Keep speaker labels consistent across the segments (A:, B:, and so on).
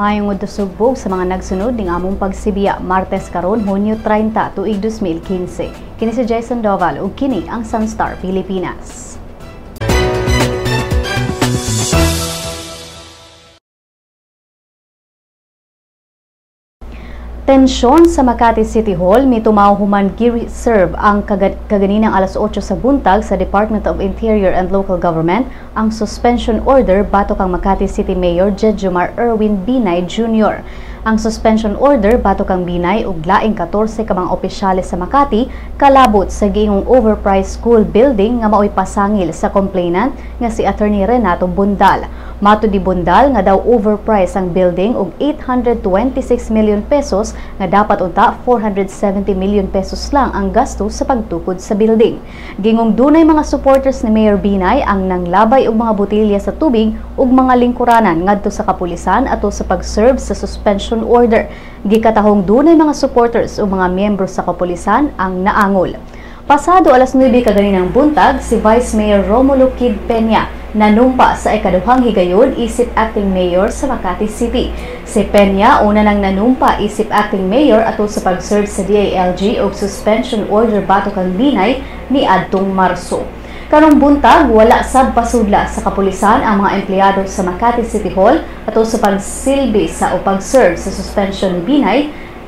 A: Mayong sugbog sa mga nagsunod ning among pagsibiya Martes karon Hunyo 30 tuig 2015. Kini si Jason Doval ug kini ang Sun.Star Pilipinas. Tensyon sa Makati City Hall mitumaw human gi-reserve ang kaganinang alas 8 sa buntag sa Department of Interior and Local Government ang suspension order batok ang Makati City Mayor Jejomar Erwin Binay Jr. Ang suspension order batok ang Binay ug laing 14 ka mga opisyales sa Makati kalabot sa giingong overpriced school building nga mao'y pasangil sa complainant nga si Attorney Renato Bundal. Matud ni Bundal nga daw overpriced ang building og 826 million pesos nga dapat unta 470 million pesos lang ang gasto sa pagtukod sa building. Gingong dunay mga supporters ni Mayor Binay ang nanglabay og mga botelya sa tubig ug mga lingkuranan ngadto sa kapulisan ato sa pag-serve sa suspension order. Gikatahong dunay mga supporters o mga miyembro sa kapulisan ang naangol. Pasado alas 9 kaganinang buntag, si Vice Mayor Romulo Kid Peña nanumpa sa ikaduhang higayon isip acting mayor sa Makati City. Si Peña una nang nanumpa isip acting mayor ato sa pag-serve sa DILG o suspension order batok ang Binay ni adtong Marso. Karong buntag, wala sab pasudla sa kapulisan ang mga empleyado sa Makati City Hall ato sa pagsilbi sa o pag-serve sa suspension ni Binay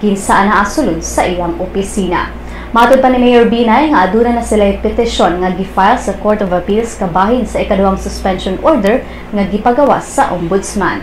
A: kinsa naasulod sa iyang opisina. Matud pa ni Mayor Binay nga aduna na sila petisyon nga gi-file sa Court of Appeals kabahin sa ikaduhang suspension order nga gipagawas sa Ombudsman.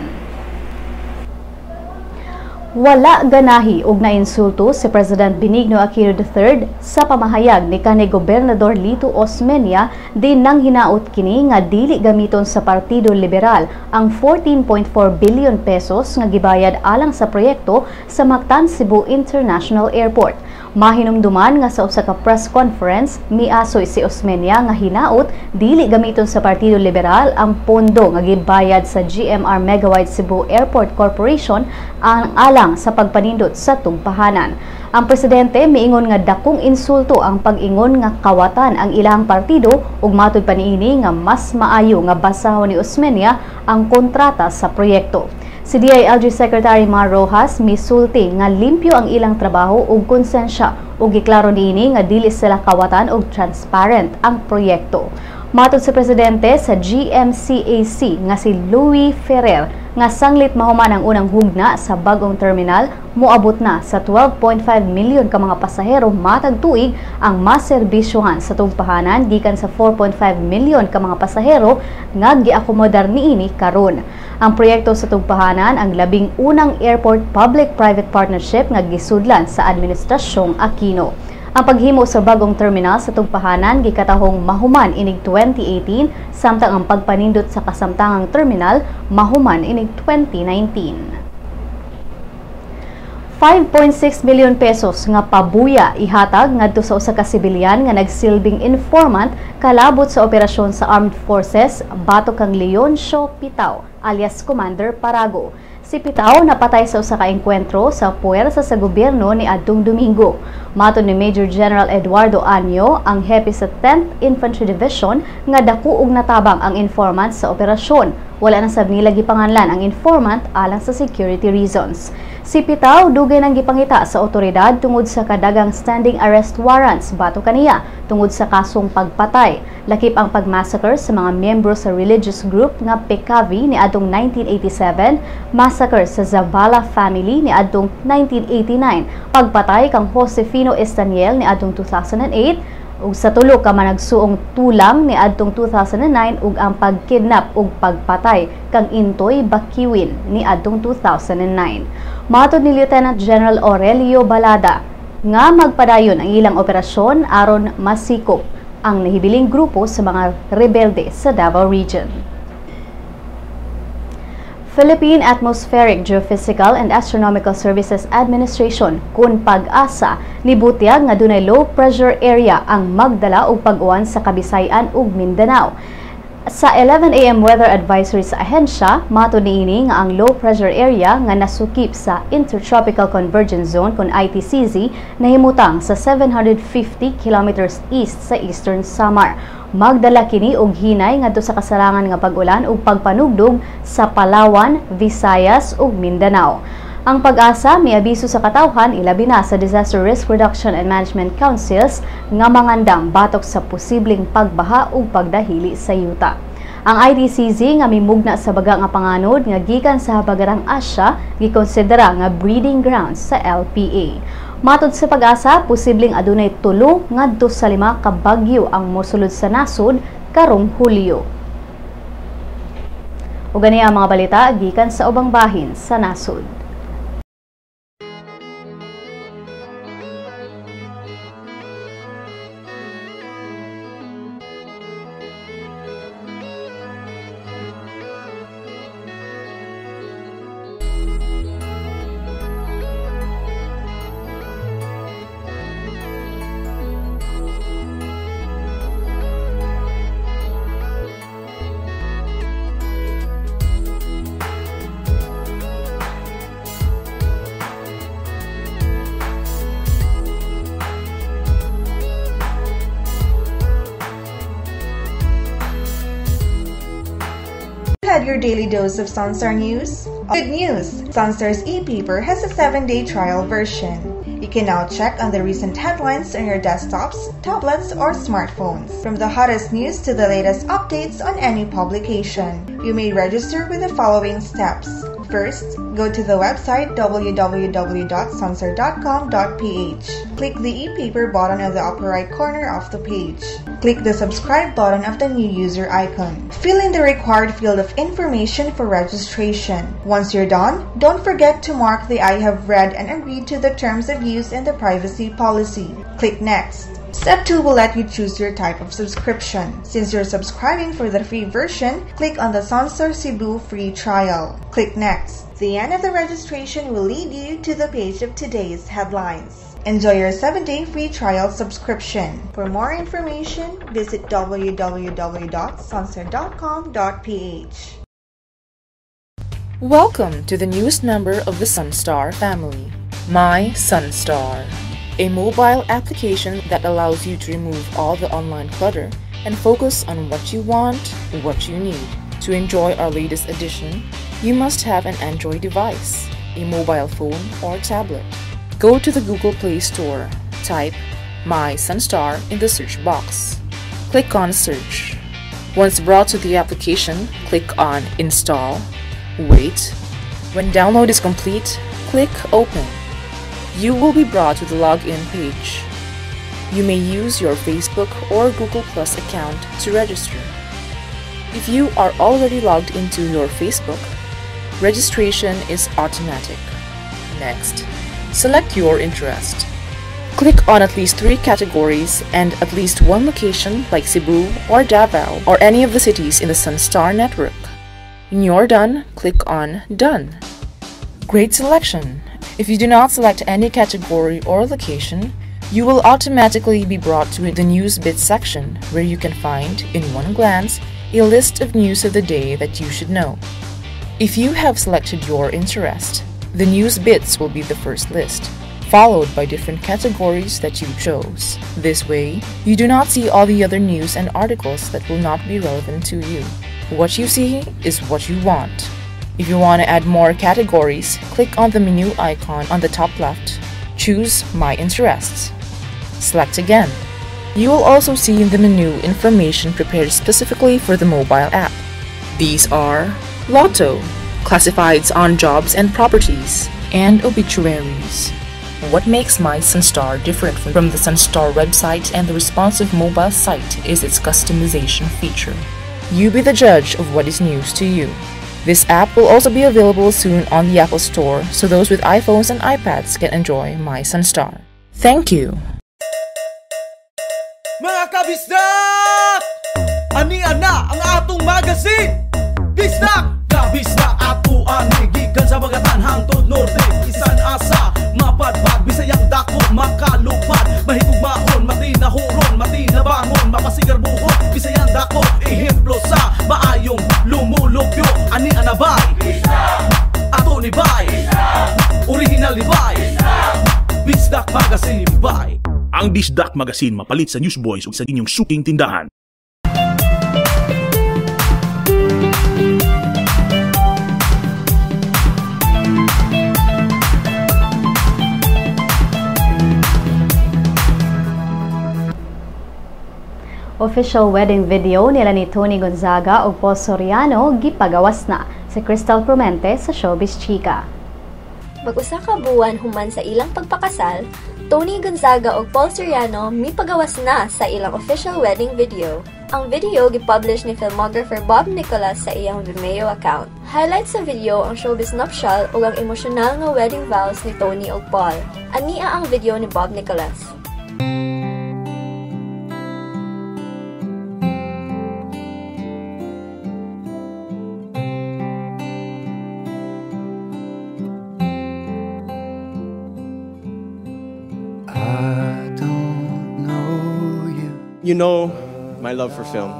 A: Wala ganahi og nainsulto si President Benigno Aquino III sa pamahayag ni kanhi Gobernador Lito Osmeña din nang hinaot kini nga dili gamiton sa Partido Liberal ang 14.4 billion pesos nga gibayad alang sa proyekto sa Mactan Cebu International Airport. Mahinumduman nga sa usa ka press conference, miasoy si Osmeña nga hinaot dili gamiton sa Partido Liberal ang pondo nga gibayad sa GMR Megawide Cebu Airport Corporation ang alang sa pagpanindot sa tugpahanan. Ang presidente miingon nga dakong insulto ang pag-ingon nga kawatan ang ilang partido ug matud pa niini nga mas maayo nga basahon ni Osmeña ang kontrata sa proyekto. Si DILG Secretary Mar Rojas misulti nga limpyo ang ilang trabaho ug konsensya ug giklaro niini nga dili sila kawatan ug transparent ang proyekto. Matud sa presidente sa GMCAC nga si Louis Ferrer nga sanglit mahuman ang unang hugna sa bagong terminal, moabot na sa 12.5 milyon ka mga pasahero matag tuig ang maserbisyohan sa tugpahanan gikan sa 4.5 milyon ka mga pasahero nga giakomodar niini karon. Ang proyekto sa tugpahanan ang labing unang airport public-private partnership nga gisudlan sa administrasyong Aquino. Ang paghimo sa bagong terminal sa tugpahanan gikatahong mahuman inig 2018 samtang ang pagpanindot sa kasamtangang terminal mahuman inig 2019. 5.6 milyon pesos nga pabuya ihatag ngadto sa usa ka Sibilyan nga nagsilbing informant kalabot sa operasyon sa Armed Forces batok kang Leoncio Pitao alias Commander Parago. Si Pitao napatay sa usa ka engkwentro sa puwersa sa gobyerno ni adtong Domingo. Matud ni Major General Eduardo Anyo, ang hepe sa 10th Infantry Division, nga dako og natabang ang informant sa operasyon. Wala na sab nila gipanganlan ang informant alang sa security reasons. Si Pitao dugay nang gipangita sa otoridad tungod sa kadagang standing arrest warrants bato kaniya tungod sa kasong pagpatay. Lakip ang pagmassacre sa mga miyembro sa religious group nga PKV ni adtong 1987, massacre sa Zavala family ni adtong 1989, pagpatay kang Josefino Estaniel ni adtong 2008, ug sa tulo ka managsuong tulang ni adtong 2009 ug ang pagkidnap ug pagpatay kang Intoy Bakiwin ni adtong 2009. Matud ni Lieutenant General Aurelio Balada nga magpadayon ang ilang operasyon aron masikop ang nahibiling grupo sa mga rebelde sa Davao Region. Philippine Atmospheric, Geophysical and Astronomical Services Administration kun pag-asa nibutyag nga dunay low pressure area ang magdala og pag-uwan sa Kabisayan ug Mindanao. Sa 11 a.m. weather advisory sa ahensya, mato niini nga ang low pressure area nga nasukip sa Intertropical Convergence Zone kon ITCZ nahimutang sa 750 kilometers east sa Eastern Samar. Magdala kini og hinay ngadto sa kasarangan nga pag-ulan ug pagpanugdog sa Palawan, Visayas ug Mindanao. Ang Pag-asa miabiso sa katawhan ilabi na sa Disaster Risk Reduction and Management Councils nga mangandam batok sa posibleng pagbaha ug pagdahili sa yuta. Ang ITCZ nga mimugna sa baga nga panganod nga gikan sa habagatang Asya gikonsidera nga breeding grounds sa LPA. Matod sa Pag-asa, posibleng adunay 3 ngadto sa 5 ka bagyo ang mosulod sa nasod karong Hulyo. Ug gani ang mga balita gikan sa ubang bahin sa nasod.
B: Had your daily dose of Sun.Star news? Good news! Sun.Star's e-paper has a 7-day trial version. You can now check on the recent headlines on your desktops, tablets, or smartphones. From the hottest news to the latest updates on any publication. You may register with the following steps. First, go to the website www.sunstar.com.ph. Click the e-paper button on the upper right corner of the page. Click the subscribe button of the new user icon. Fill in the required field of information for registration. Once you're done, don't forget to mark the I have read and agreed to the terms of use and the privacy policy. Click Next. Step 2 will let you choose your type of subscription. Since you're subscribing for the free version, click on the Sun.Star Cebu free trial. Click Next. The end of the registration will lead you to the page of today's headlines. Enjoy your 7-day free trial subscription. For more information, visit www.sunstar.com.ph.
C: Welcome to the newest member of the Sun.Star family, My Sun.Star, a mobile application that allows you to remove all the online clutter and focus on what you want, what you need. To enjoy our latest edition, you must have an Android device, a mobile phone or tablet. Go to the Google Play Store, type My Sun.Star in the search box. Click on Search. Once brought to the application, click on Install. Wait. When download is complete, click Open. You will be brought to the login page. You may use your Facebook or Google Plus account to register. If you are already logged into your Facebook, registration is automatic. Next, select your interest. Click on at least 3 categories and at least 1 location like Cebu or Davao or any of the cities in the Sun.Star network. When you're done, click on Done. Great selection! If you do not select any category or location, you will automatically be brought to the News Bits section where you can find, in one glance, a list of news of the day that you should know. If you have selected your interest, the News Bits will be the first list, followed by different categories that you chose. This way, you do not see all the other news and articles that will not be relevant to you. What you see is what you want. If you want to add more categories, click on the menu icon on the top left. Choose My Interests. Select again. You will also see in the menu information prepared specifically for the mobile app. These are Lotto, classifieds on jobs and properties, and obituaries. What makes My Sun.Star different from the Sun.Star website and the responsive mobile site is its customization feature. You be the judge of what is news to you. This app will also be available soon on the Apple Store, so those with iPhones and iPads can enjoy My Sun.Star. Thank you!
D: Mga kabisdak! Ani-ana ang atong magazine! Bisdak! Kabisdak ato ani gikan sa bagatan hangtod norte. Isan asa, mapadpad, Bisayang dako, makalupad. Mahitugmaon, mati nahuron, mati nabangon, mapasigar buhon. Bisayang dako, ehemplo sa Magazine by
E: Ang Bisdak Magazine mapalit sa Newsboys ug sa inyong suking tindahan.
A: Official wedding video nila ni Toni Gonzaga ug Paul Soriano gipagawas na si Crystal Clemente sa Showbiz Chika.
F: Mag-usa ka buwan human sa ilang pagpakasal, Toni Gonzaga ug Paul Soriano mipagawas na sa ilang official wedding video. Ang video gipublish ni filmographer Bob Nicholas sa iyang Vimeo account. Highlight sa video ang showbiz nuptial ug ang emosyonal nga wedding vows ni Toni ug Paul. Ania ang video ni Bob Nicholas.
G: You know my love for film,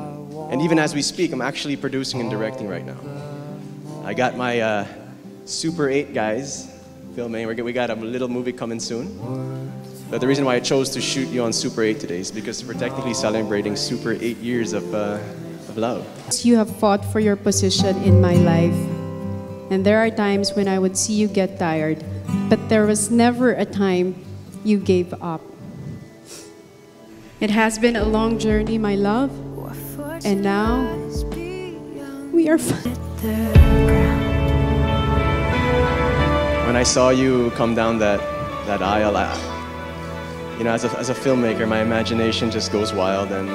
G: and even as we speak, I'm actually producing and directing right now. I got my Super 8 guys filming. We got a little movie coming soon. But the reason why I chose to shoot you on Super 8 today is because we're technically celebrating Super 8 years of love.
H: You have fought for your position in my life, and there are times when I would see you get tired, but there was never a time you gave up. It has been a long journey, my love, and now we are
G: When I saw you come down that aisle, you know, as a filmmaker, my imagination just goes wild. And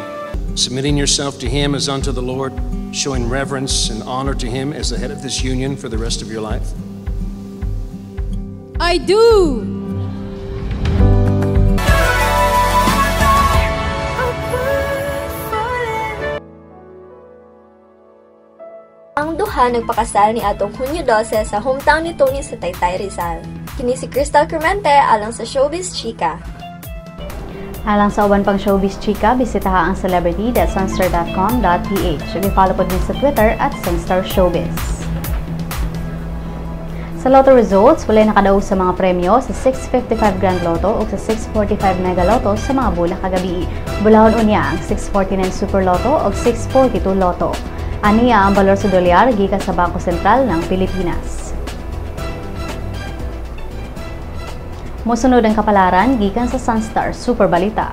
I: submitting yourself to Him as unto the Lord, showing reverence and honor to Him as the head of this union for the rest of your life.
H: I do!
F: Ang duha nagpakasal ni atong Hunyo 12 sa hometown ni Toni sa Taytay, Rizal. Kini si Crystal Clemente alang sa Showbiz Chika.
A: Alang sa uban pang Showbiz Chika, bisitaha ang celebrity.sunstar.com.ph. I-follow po din sa Twitter at Sun.Star Showbiz. Sa Lotto results, walay nakadaog sa mga premyo sa 655 Grand Lotto o sa 645 Mega Lotto sa mga bulak kagabi. Bulahon unya ang 649 Super Lotto o 642 Lotto. Aniya ang balor sa dolyar gikan sa Bangko Sentral ng Pilipinas. Mosunod ang kapalaran gikan sa Sun.Star Super Balita.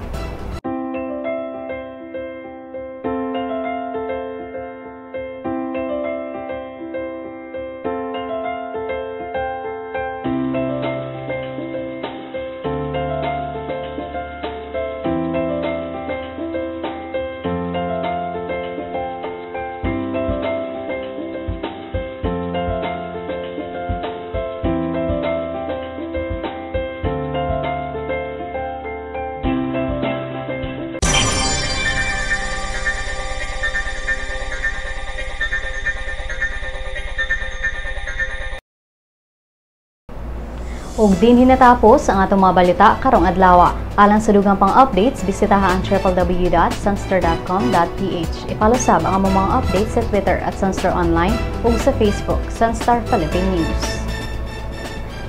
A: Ug din hinatapos ang atong mga balita karong adlaw. Alang sa dugang pang updates, bisitaha ang www.sunstar.com.ph. I-follow sab ang among mga updates sa Twitter at Sun.Star Online ug sa Facebook, Sun.Star Philippine News.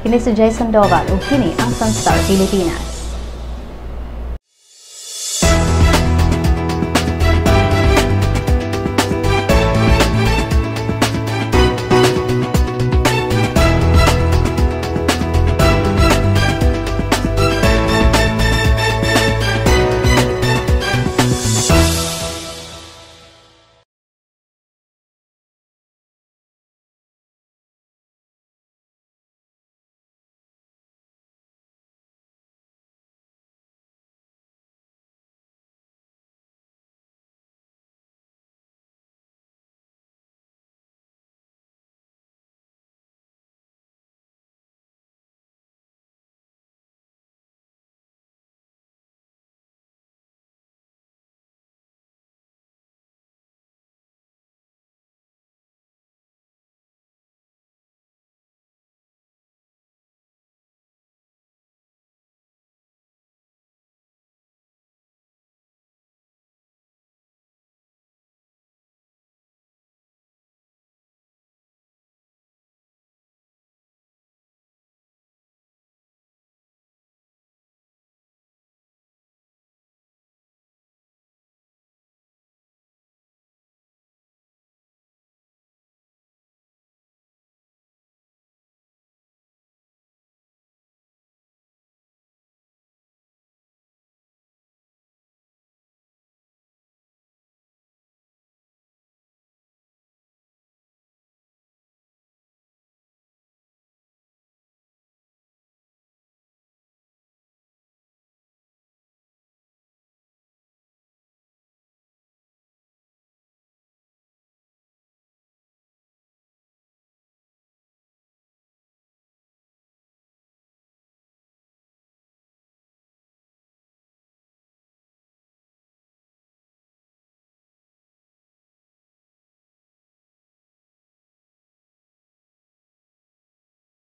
A: Kini si Jay Sandoval ug kini ang Sun.Star Pilipinas.